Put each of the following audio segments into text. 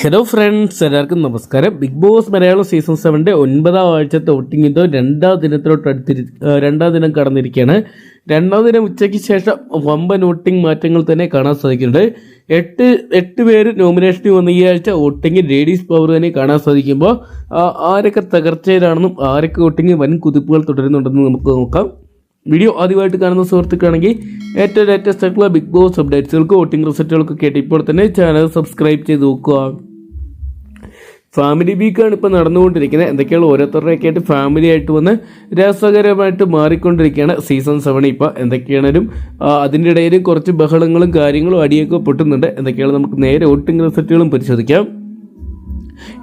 Hello friends, എല്ലാവർക്കും നമസ്കാരം. Big boss Malayalam season 7 9ാം ആഴ്ചത്തെ വോട്ടിങ്ങിൻ്റെ രണ്ടാം ദിനം കടന്നിരിക്കുകയാണ്. രണ്ടാം ദിനം ഉച്ചയ്ക്ക് ശേഷം വമ്പൻ വോട്ടിംഗ് മാറ്റങ്ങൾ തന്നെ കാണാൻ സാധിക്കുന്നുണ്ട്. എട്ട് പേര് നോമിനേഷന് വന്ന ഈ ആഴ്ച വോട്ടിംഗ് ലേഡീസ് പവർ തന്നെ കാണാൻ സാധിക്കുമ്പോൾ ആരൊക്കെ തകർച്ചയിലാണെന്നും ആരൊക്കെ വോട്ടിംഗ് വൻ കുതിപ്പുകൾ തുടരുന്നുണ്ടെന്നും നമുക്ക് നോക്കാം. വീഡിയോ ആദ്യമായിട്ട് കാണുന്ന സുഹൃത്തുക്കളാണെങ്കിൽ ഏറ്റവും ലേറ്റസ്റ്റ് ആയിട്ടുള്ള ബിഗ് ബോസ് അപ്ഡേറ്റ്സുകൾക്ക് വോട്ടിംഗ് റിസൾട്ടുകൾക്ക് കേട്ട് ഇപ്പോൾ തന്നെ ചാനൽ സബ്സ്ക്രൈബ് ചെയ്ത് നോക്കുക. ഫാമിലി വീക്കാണ് ഇപ്പോൾ നടന്നുകൊണ്ടിരിക്കുന്നത്. എന്തൊക്കെയാണ് ഓരോരുത്തരുടെയൊക്കെ ആയിട്ട് ഫാമിലി ആയിട്ട് വന്ന് രസകരമായിട്ട് മാറിക്കൊണ്ടിരിക്കുകയാണ് സീസൺ 7. ഇപ്പോൾ എന്തൊക്കെയാണെങ്കിലും അതിൻ്റെ ഇടയിലും കുറച്ച് ബഹളങ്ങളും കാര്യങ്ങളും അടിയൊക്കെ പൊട്ടുന്നുണ്ട്. എന്തൊക്കെയാണ് നമുക്ക് നേരെ വോട്ടിംഗ് റിസൾട്ടുകളും പരിശോധിക്കാം.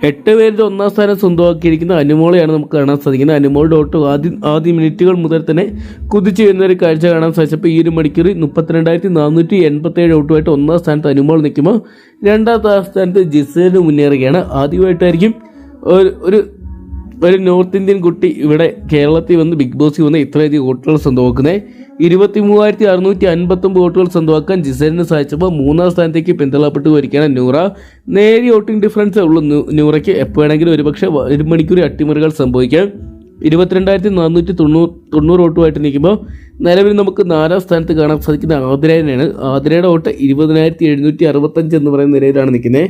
8 പേരിൽ 1ാം സ്ഥാനം സ്വന്തമാക്കിയിരിക്കുന്ന അനുമോളെയാണ് നമുക്ക് കാണാൻ സാധിക്കുന്നത്. അനുമോളുടെ വോട്ട് ആദ്യ മിനിറ്റുകൾ മുതൽ തന്നെ കുതിച്ചു വരുന്ന ഒരു കാഴ്ച കാണാൻ സാധിച്ചപ്പോൾ ഈ ഒരു മണിക്കൂർ 32,487 വോട്ടുമായിട്ട് 1ാം സ്ഥാനത്ത് അനുമോൾ നിൽക്കുമ്പോൾ 2ാം സ്ഥാനത്ത് ജിസേൽ മുന്നേറുകയാണ്. ആദ്യമായിട്ടായിരിക്കും ഒരു നോർത്ത് ഇന്ത്യൻ കുട്ടി ഇവിടെ കേരളത്തിൽ വന്ന് ബിഗ് ബോസിൽ വന്ന് ഇത്രയധികം വോട്ടുകൾ സ്വന്തമാക്കുന്നത്. 23,659 വോട്ടുകൾ സ്വന്തമാക്കാൻ ജിസേലിന് സാധിച്ചപ്പോൾ 3ാം സ്ഥാനത്തേക്ക് പിന്തള്ളപ്പെട്ടു വരികയാണ് നൂറ. നേരിയ വോട്ടിംഗ് ഡിഫറൻസ് ഉള്ളൂ നൂറയ്ക്ക്. എപ്പോഴെങ്കിലും ഒരുപക്ഷെ 1 മണിക്കൂർ അട്ടിമറികൾ സംഭവിക്കാം. 22,490 വോട്ടുമായിട്ട് നിൽക്കുമ്പോൾ നിലവിൽ നമുക്ക് 4ാം സ്ഥാനത്ത് കാണാൻ സാധിക്കുന്ന ആതിരേനെയാണ്. ആതിരയുടെ വോട്ട് 20,765 എന്ന് പറയുന്ന നിലയിലാണ് നിൽക്കുന്നത്.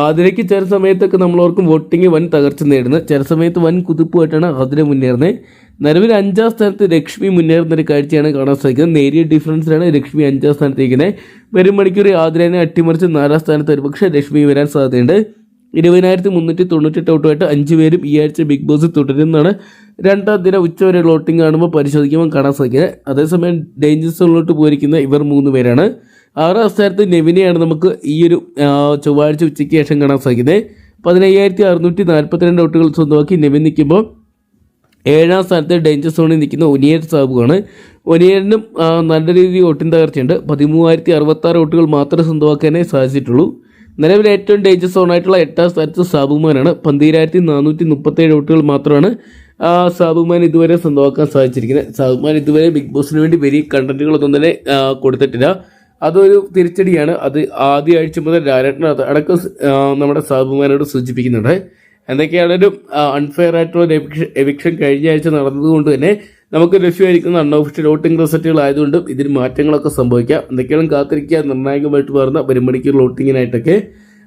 ആതിരയ്ക്ക് ചില സമയത്തൊക്കെ നമ്മളോർക്കും വോട്ടിംഗ് വൻ തകർച്ച നേടുന്നത്, ചില സമയത്ത് വൻ കുതിപ്പുമായിട്ടാണ് ആതിര മുന്നേറുന്നത്. നിലവിൽ 5ാം സ്ഥാനത്ത് ലക്ഷ്മി മുന്നേറുന്ന ഒരു കാഴ്ചയാണ് കാണാൻ സാധിക്കുന്നത്. നേരിയ ഡിഫറൻസിലാണ് ലക്ഷ്മി 5ാം സ്ഥാനത്തേക്കുന്നത്. 1 മണിക്കൂർ ആതിരേനെ അട്ടിമറിച്ച് 4ാം സ്ഥാനത്ത് ഒരുപക്ഷെ ലക്ഷ്മി വരാൻ സാധ്യതയുണ്ട്. 20,398 വോട്ടുമായിട്ട് 5 പേരും ഈ ആഴ്ച ബിഗ് ബോസ് തുടരുന്നതാണ് 2ാം ദിനം ഉച്ചവരെ വോട്ടിംഗ് കാണുമ്പോൾ പരിശോധിക്കുമ്പോൾ കാണാൻ സാധിക്കുന്നത്. അതേസമയം ഡേഞ്ചർ സോണിലോട്ട് പോയിരിക്കുന്ന ഇവർ 3 പേരാണ്. 6ാം സ്ഥാനത്ത് നെവിനെയാണ് നമുക്ക് ഈ ഒരു ചൊവ്വാഴ്ച ഉച്ചയ്ക്ക് ശേഷം കാണാൻ സാധിക്കുന്നത്. 15,642 വോട്ടുകൾ സ്വന്തമാക്കി നെവിൻ നിൽക്കുമ്പോൾ 7ാം സ്ഥാനത്ത് ഡേഞ്ചർ സോണിൽ നിൽക്കുന്ന ഒനിയർ സാബുവാണ്. ഒനിയറിനും നല്ല രീതിയിൽ വോട്ടിംഗ് തകർച്ചയുണ്ട്. 13,066 വോട്ടുകൾ മാത്രമേ സ്വന്തമാക്കാനേ സാധിച്ചിട്ടുള്ളൂ. നിലവിൽ ഏറ്റവും ഡേഞ്ചർ സോണായിട്ടുള്ള 8ാം സ്ഥാനത്ത് സാബുമാനാണ്. 12,437 വോട്ടുകൾ മാത്രമാണ് സാബുമാൻ ഇതുവരെ സ്വന്തമാക്കാൻ സാധിച്ചിരിക്കുന്നത്. സാബുമാൻ ഇതുവരെ ബിഗ് ബോസിന് വേണ്ടി വലിയ കണ്ടന്റുകളൊന്നും തന്നെ കൊടുത്തിട്ടില്ല. അതൊരു തിരിച്ചടിയാണ്. അത് ആദ്യ ആഴ്ച മുതൽ രാരേട്ടൻ അടക്കം നമ്മുടെ സാബുമാനോട് സൂചിപ്പിക്കുന്നുണ്ട്. എന്തൊക്കെയാണെങ്കിലും അൺഫെയർ ആയിട്ടുള്ള എവിക്ഷൻ കഴിഞ്ഞ ആഴ്ച നടന്നതുകൊണ്ട് തന്നെ നമുക്ക് ലഭ്യമായിരിക്കുന്ന അൺഒഫീഷ്യൽ വോട്ടിംഗ് റിസൾട്ടുകളായതുകൊണ്ടും ഇതിന് മാറ്റങ്ങളൊക്കെ സംഭവിക്കാം. എന്തൊക്കെയാണ് കാത്തിരിക്കുക നിർണായകമായിട്ട് മാറുന്ന 1 മണിക്കൂർ വോട്ടിങ്ങിനായിട്ടൊക്കെ.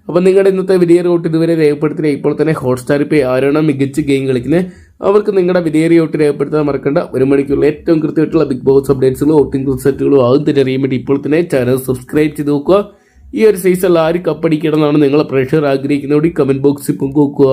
അപ്പം നിങ്ങളുടെ ഇന്നത്തെ വിലയേറിയ വോട്ട് ഇതുവരെ രേഖപ്പെടുത്തില്ല. ഇപ്പോൾ തന്നെ ഹോട്ട്സ്റ്റാറിൽ പോയി ആരാണ് മികച്ച ഗെയിം കളിക്കുന്നത് അവർക്ക് നിങ്ങളുടെ വിലയേറിയ വോട്ട് രേഖപ്പെടുത്താൻ മറക്കണ്ട. 1 മണിക്കൂറിൽ ഏറ്റവും കൃത്യമായിട്ടുള്ള ബിഗ് ബോസ് അപ്ഡേറ്റ്സുകളും വോട്ടിംഗ് റിസൾട്ടുകളും ആദ്യം തന്നെ അറിയാൻ വേണ്ടി ഇപ്പോൾ തന്നെ ചാനൽ സബ്സ്ക്രൈബ് ചെയ്ത് നോക്കുക. ഈ ഒരു സീസണിൽ ആര് കപ്പടിക്കണം എന്നാണ് നിങ്ങൾ പ്രേക്ഷകർ ആഗ്രഹിക്കുന്നതോടെ കമൻറ്റ് ബോക്സിൽ പങ്കുവെക്കുക.